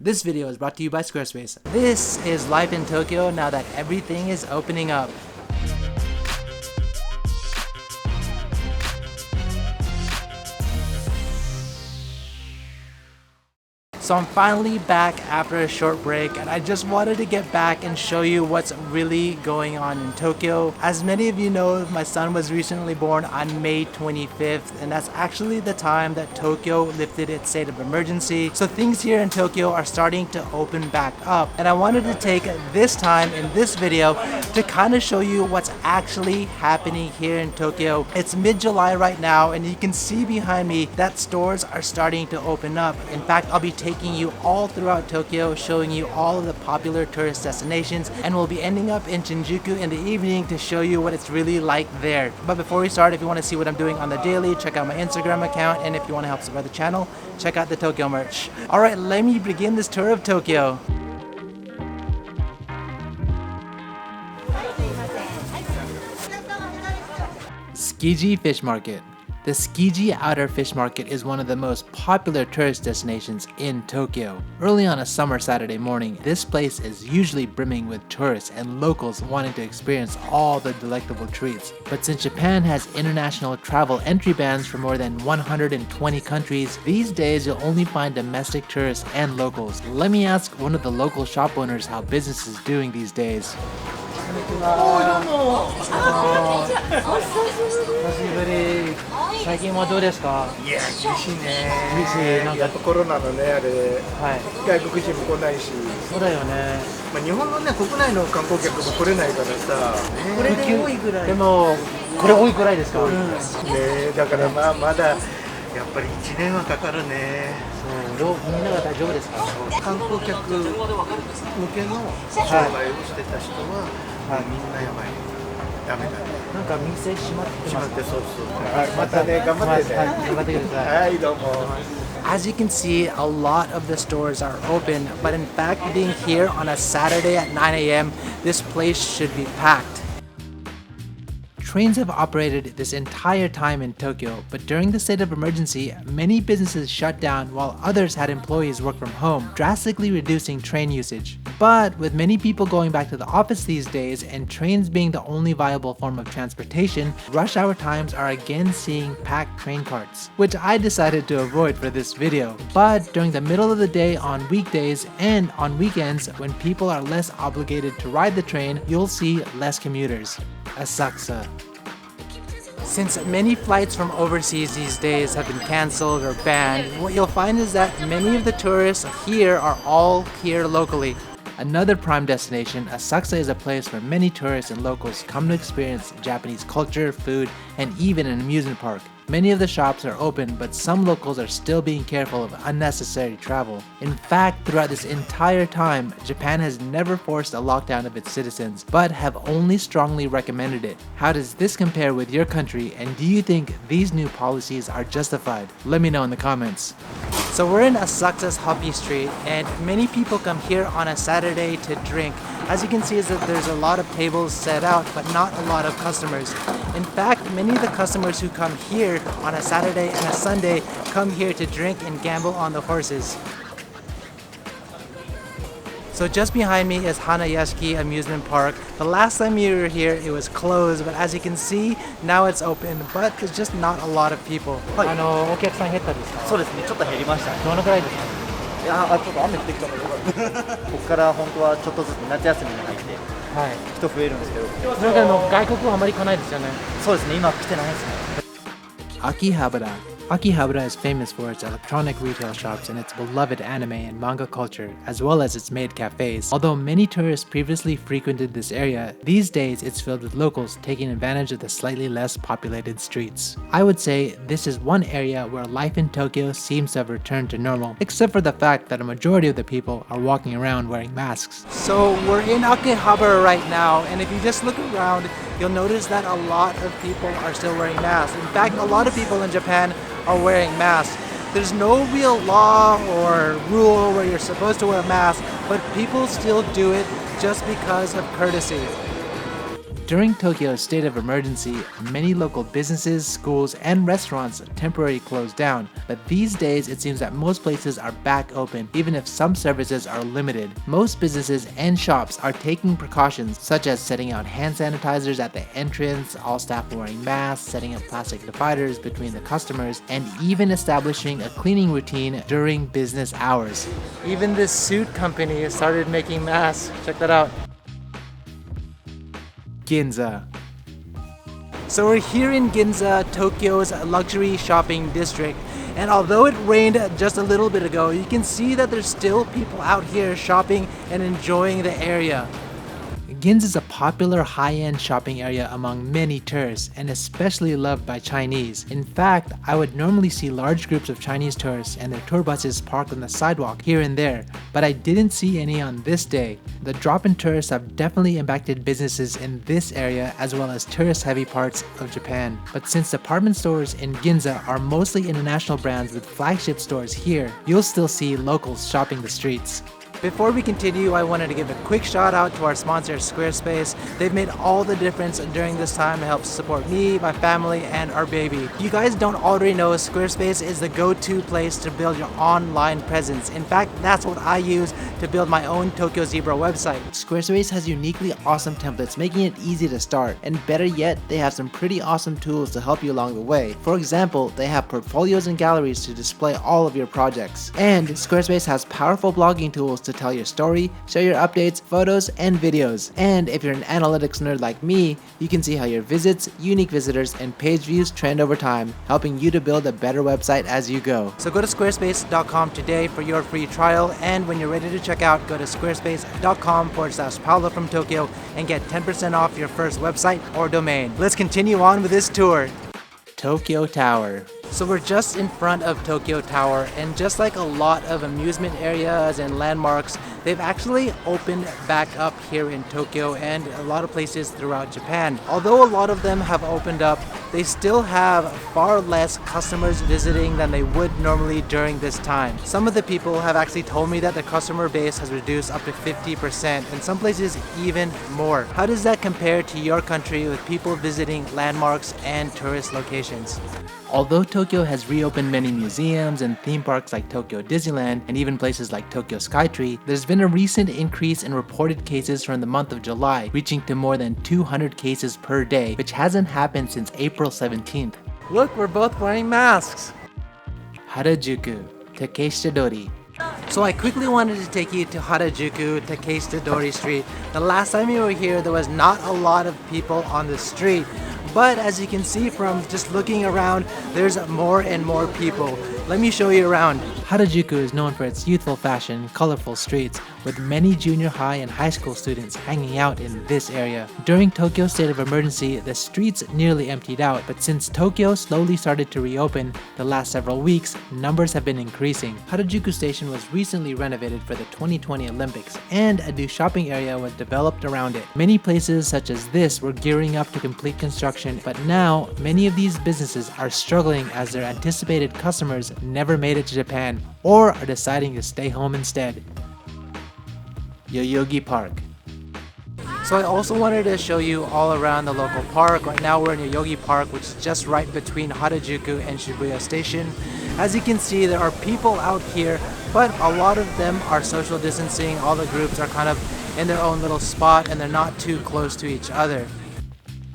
This video is brought to you by Squarespace. This is life in Tokyo now that everything is opening up. So I'm finally back after a short break, and I just wanted to get back and show you what's really going on in Tokyo. As many of you know, my son was recently born on May 25th, and that's actually the time that Tokyo lifted its state of emergency. So things here in Tokyo are starting to open back up, and I wanted to take this time in this video to kind of show you what's actually happening here in Tokyo. It's mid-July right now, and you can see behind me that stores are starting to open up. In fact, I'll be taking you all throughout Tokyo, showing you all of the popular tourist destinations, and we'll be ending up in Shinjuku in the evening to show you what it's really like there. But before we start, if you want to see what I'm doing on the daily, check out my Instagram account, and if you want to help support the channel, check out the Tokyo merch. Alright, let me begin this tour of Tokyo. Tsukiji Fish Market. The Tsukiji Outer Fish Market is one of the most popular tourist destinations in Tokyo. Early on a summer Saturday morning, this place is usually brimming with tourists and locals wanting to experience all the delectable treats. But since Japan has international travel entry bans for more than 120 countries, these days you'll only find domestic tourists and locals. Let me ask one of the local shop owners how business is doing these days. 最近はどうですか？いや、厳しいね。厳しい。なんかやっぱコロナのね、あれで、はい、外国人も来ないし。そうだよね。まあ、日本のね、国内の観光客も来れないからさ。これで多いぐらい。でも、これ多いぐらいですか？ね、だからまあ、まだ、やっぱり1年はかかるね。そう、みんなが大丈夫ですか？観光客向けの商売をしてた人は、みんなやばい。ダメだね。なんか店閉まってます。そうそう。はい、またね、頑張ってね。頑張ってください。はい、どうも。As you can see, a lot of the stores are open, but in fact, being here on a Saturday at 9 a.m., this place should be packed. Trains have operated this entire time in Tokyo, but during the state of emergency, many businesses shut down while others had employees work from home, drastically reducing train usage. But with many people going back to the office these days and trains being the only viable form of transportation, rush hour times are again seeing packed train carts, which I decided to avoid for this video. But during the middle of the day on weekdays and on weekends, when people are less obligated to ride the train, you'll see less commuters. Asakusa. Since many flights from overseas these days have been cancelled or banned, what you'll find is that many of the tourists here are all here locally. Another prime destination, Asakusa is a place where many tourists and locals come to experience Japanese culture, food, and even an amusement park. Many of the shops are open, but some locals are still being careful of unnecessary travel. In fact, throughout this entire time, Japan has never forced a lockdown of its citizens, but have only strongly recommended it. How does this compare with your country, and do you think these new policies are justified? Let me know in the comments. So we're in Asakusa's Hoppy Street, and many people come here on a Saturday to drink. As you can see, is that there's a lot of tables set out, but not a lot of customers. In fact, many of the customers who come here on a Saturday and a Sunday come here to drink and gamble on the horses. So just behind me is Hanayashiki Amusement Park. The last time we were here, it was closed, but as you can see, now it's open, but there's just not a lot of people. お客さん減ったですか？そうですね、ちょっと減りました。どのくらいですか？いやちょっと雨降ってきたのでここから本当はちょっとずつ夏休みに入って人増えるんですけど、それから外国はあまり来ないですよね。そうですね、今来てないですね。Akihabara. Akihabara is famous for its electronic retail shops and its beloved anime and manga culture, as well as its maid cafes. Although many tourists previously frequented this area, these days it's filled with locals taking advantage of the slightly less populated streets. I would say this is one area where life in Tokyo seems to have returned to normal, except for the fact that a majority of the people are walking around wearing masks. So we're in Akihabara right now, and if you just look around, you'll notice that a lot of people are still wearing masks. In fact, a lot of people in Japan are wearing masks. There's no real law or rule where you're supposed to wear a mask, but people still do it just because of courtesy. During Tokyo's state of emergency, many local businesses, schools, and restaurants temporarily closed down, but these days it seems that most places are back open, even if some services are limited. Most businesses and shops are taking precautions such as setting out hand sanitizers at the entrance, all staff wearing masks, setting up plastic dividers between the customers, and even establishing a cleaning routine during business hours. Even this suit company has started making masks. Check that out. Ginza. So we're here in Ginza, Tokyo's luxury shopping district, and although it rained just a little bit ago, you can see that there's still people out here shopping and enjoying the area. Ginza is a popular high-end shopping area among many tourists and especially loved by Chinese. In fact, I would normally see large groups of Chinese tourists and their tour buses parked on the sidewalk here and there, but I didn't see any on this day. The drop in tourists have definitely impacted businesses in this area as well as tourist-heavy parts of Japan. But since department stores in Ginza are mostly international brands with flagship stores here, you'll still see locals shopping the streets. Before we continue, I wanted to give a quick shout out to our sponsor Squarespace. They've made all the difference during this time to help support me, my family, and our baby. If you guys don't already know, Squarespace is the go-to place to build your online presence. In fact, that's what I use to build my own Tokyo Zebra website. Squarespace has uniquely awesome templates, making it easy to start. And better yet, they have some pretty awesome tools to help you along the way. For example, they have portfolios and galleries to display all of your projects. And Squarespace has powerful blogging tools to tell your story, share your updates, photos, and videos. And if you're an analytics nerd like me, you can see how your visits, unique visitors, and page views trend over time, helping you to build a better website as you go. So go to squarespace.com today for your free trial, and when you're ready to check out, go to squarespace.com/Paolo from Tokyo and get 10% off your first website or domain. Let's continue on with this tour. Tokyo Tower. So we're just in front of Tokyo Tower, and just like a lot of amusement areas and landmarks, they've actually opened back up here in Tokyo and a lot of places throughout Japan. Although a lot of them have opened up, they still have far less customers visiting than they would normally during this time. Some of the people have actually told me that the customer base has reduced up to 50%, and some places even more. How does that compare to your country with people visiting landmarks and tourist locations? Although Tokyo has reopened many museums and theme parks like Tokyo Disneyland and even places like Tokyo Skytree, there's been a recent increase in reported cases from the month of July, reaching to more than 200 cases per day, which hasn't happened since April 17th. Look, we're both wearing masks! Harajuku, Takeshita-dori. So I quickly wanted to take you to Harajuku, Takeshita-dori Street. The last time you were here, there was not a lot of people on the street. But as you can see from just looking around, there's more and more people. Let me show you around. Harajuku is known for its youthful fashion, colorful streets, with many junior high and high school students hanging out in this area. During Tokyo's state of emergency, the streets nearly emptied out, but since Tokyo slowly started to reopen the last several weeks, numbers have been increasing. Harajuku Station was recently renovated for the 2020 Olympics, and a new shopping area was developed around it. Many places such as this were gearing up to complete construction, but now many of these businesses are struggling as their anticipated customers never made it to Japan or are deciding to stay home instead. Yoyogi Park. So I also wanted to show you all around the local park. Right now we're in Yoyogi Park, which is just right between Harajuku and Shibuya Station. As you can see, there are people out here, but a lot of them are social distancing. All the groups are kind of in their own little spot and they're not too close to each other.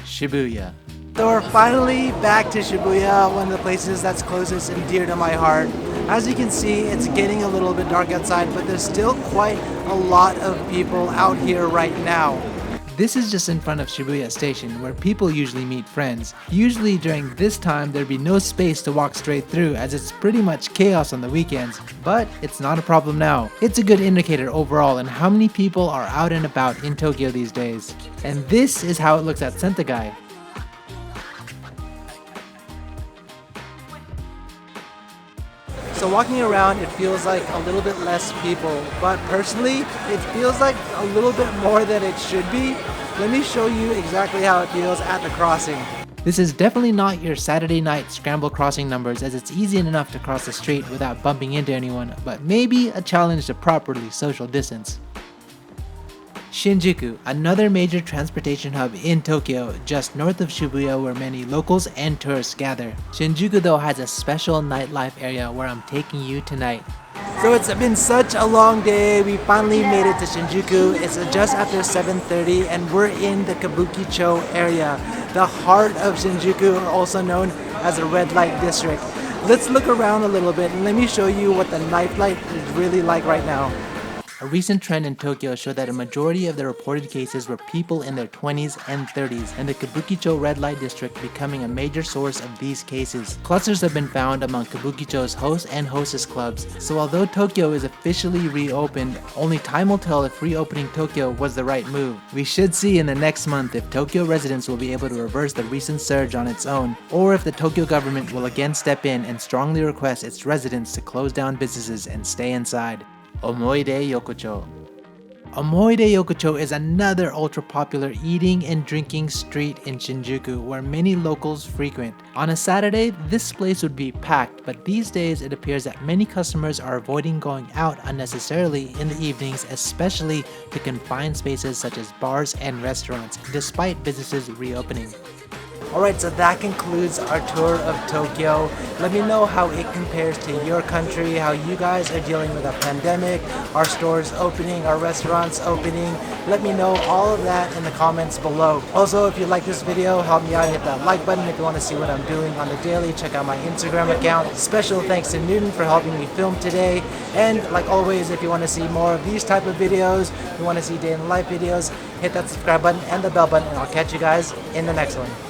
Shibuya. So we're finally back to Shibuya, one of the places that's closest and dear to my heart. As you can see, it's getting a little bit dark outside, but there's still quite a lot of people out here right now. This is just in front of Shibuya Station, where people usually meet friends. Usually during this time, there'd be no space to walk straight through, as it's pretty much chaos on the weekends, but it's not a problem now. It's a good indicator overall on how many people are out and about in Tokyo these days. And this is how it looks at Sentagai. So walking around, it feels like a little bit less people, but personally, it feels like a little bit more than it should be. Let me show you exactly how it feels at the crossing. This is definitely not your Saturday night scramble crossing numbers, as it's easy enough to cross the street without bumping into anyone, but maybe a challenge to properly social distance. Shinjuku, another major transportation hub in Tokyo, just north of Shibuya where many locals and tourists gather. Shinjuku though has a special nightlife area where I'm taking you tonight. So it's been such a long day. We finally made it to Shinjuku. It's just after 7:30 and we're in the Kabukicho area, the heart of Shinjuku, also known as the red light district. Let's look around a little bit and let me show you what the nightlife is really like right now. A recent trend in Tokyo showed that a majority of the reported cases were people in their 20s and 30s, and the Kabukicho red light district becoming a major source of these cases. Clusters have been found among Kabukicho's host and hostess clubs, so although Tokyo is officially reopened, only time will tell if reopening Tokyo was the right move. We should see in the next month if Tokyo residents will be able to reverse the recent surge on its own, or if the Tokyo government will again step in and strongly request its residents to close down businesses and stay inside. Omoide Yokocho. Omoide Yokocho is another ultra-popular eating and drinking street in Shinjuku where many locals frequent. On a Saturday, this place would be packed, but these days it appears that many customers are avoiding going out unnecessarily in the evenings, especially to confined spaces such as bars and restaurants, despite businesses reopening. Alright, so that concludes our tour of Tokyo. Let me know how it compares to your country, how you guys are dealing with a pandemic, our stores opening, our restaurants opening. Let me know all of that in the comments below. Also, if you like this video, help me out, hit that like button. If you want to see what I'm doing on the daily, check out my Instagram account. Special thanks to Newton for helping me film today. And like always, if you want to see more of these type of videos, you want to see day in life videos, hit that subscribe button and the bell button, and I'll catch you guys in the next one.